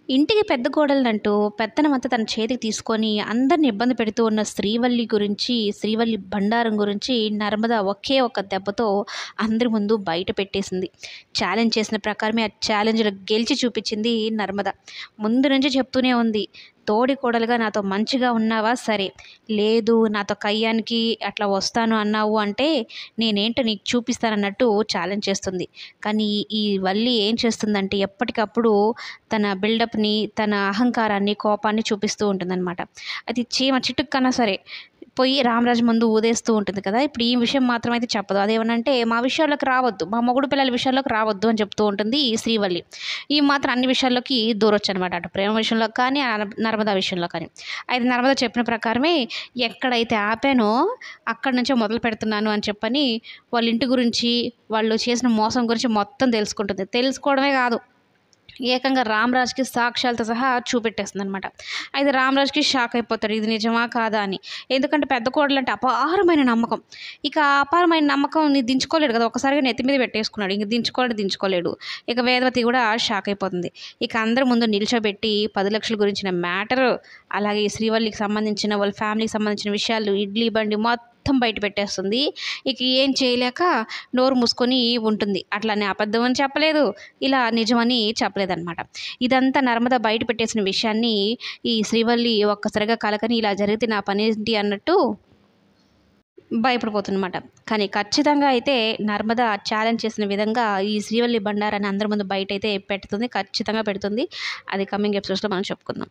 ఇంటికి పెద్ద కోడలంటూ పెత్తనమంతా తన చేతికి తీసుకొని అందరిని ఇబ్బంది పెడుతూ ఉన్న శ్రీవల్లి గురించి, శ్రీవల్లి బండారం గురించి నర్మద ఒకే ఒక్క దెబ్బతో అందరి ముందు బయట పెట్టేసింది. ఛాలెంజ్ చేసిన ప్రకారమే ఆ ఛాలెంజ్‌లో గెలిచి చూపించింది నర్మద. ముందు నుంచి చెప్తూనే ఉంది. తోడి కోడలుగా నాతో మంచిగా ఉన్నావా సరే, లేదు నాతో కయ్యానికి అట్లా వస్తాను అన్నావు అంటే నేనేంటో నీకు చూపిస్తానన్నట్టు ఛాలెంజ్ చేస్తుంది. కానీ ఈ వల్లి ఏం చేస్తుందంటే ఎప్పటికప్పుడు తన బిల్డప్‌ని, తన అహంకారాన్ని, కోపాన్ని చూపిస్తూ ఉంటుందనమాట. అది చీమ చిటుక్కన్నా సరే పోయి రామరాజు ముందు ఊదేస్తూ ఉంటుంది కదా! ఇప్పుడు ఈ విషయం మాత్రం అయితే చెప్పదు. అదేమనంటే మా విషయాల్లోకి రావద్దు, మా మొగుడు పిల్లల విషయాల్లోకి రావద్దు అని చెప్తూ ఉంటుంది ఈ శ్రీవల్లి. ఈమె మాత్రం అన్ని విషయాల్లోకి దూరొచ్చనమాట. అటు ప్రేమ విషయంలో కానీ, నర్మదా విషయంలో కానీ. అయితే నర్మద చెప్పిన ప్రకారమే ఎక్కడైతే ఆపానో అక్కడి నుంచే మొదలు పెడుతున్నాను అని చెప్పని వాళ్ళ ఇంటి గురించి, వాళ్ళు చేసిన మోసం గురించి మొత్తం తెలుసుకుంటుంది. తెలుసుకోవడమే కాదు, ఏకంగా రామరాజ్‌కి సాక్ష్యాలతో సహా చూపెట్టేస్తుందనమాట. అయితే రామరాజ్‌కి షాక్ అయిపోతాడు. ఇది నిజమా? కాదా? అని. ఎందుకంటే పెద్ద కోడలంటే అపారమైన నమ్మకం. ఇక ఆ అపారమైన నమ్మకంని దించుకోలేడు కదా! ఒక్కసారిగా నెత్తి మీద పెట్టేసుకున్నాడు. ఇంక దించుకోలేడు. ఇక వేదవతి కూడా షాక్ అయిపోతుంది. ఇక అందరి ముందు నిల్చోబెట్టి 10,00,000 గురించిన మ్యాటరు, అలాగే ఈ శ్రీవల్లికి సంబంధించిన వాళ్ళ ఫ్యామిలీకి సంబంధించిన విషయాలు, ఇడ్లీ బండి మొత్తం బయట పెట్టేస్తుంది. ఇక ఏం చేయలేక నోరు మూసుకొని ఉంటుంది. అట్లని అబద్ధం అని చెప్పలేదు, ఇలా నిజమని చెప్పలేదనమాట. ఇదంతా నర్మద బయట పెట్టేసిన విషయాన్ని ఈ శ్రీవల్లి ఒక్కసారిగా కలకని ఇలా జరిగితే నా పనేంటి అన్నట్టు భయపడిపోతుందనమాట. కానీ ఖచ్చితంగా అయితే నర్మద ఛాలెంజ్ చేసిన విధంగా ఈ శ్రీవల్లి బండారాన్ని అందరి ముందు బయటైతే పెడుతుంది. ఖచ్చితంగా పెడుతుంది. అది కమింగ్ ఎపిసోడ్స్‌లో మనం చెప్పుకుందాం.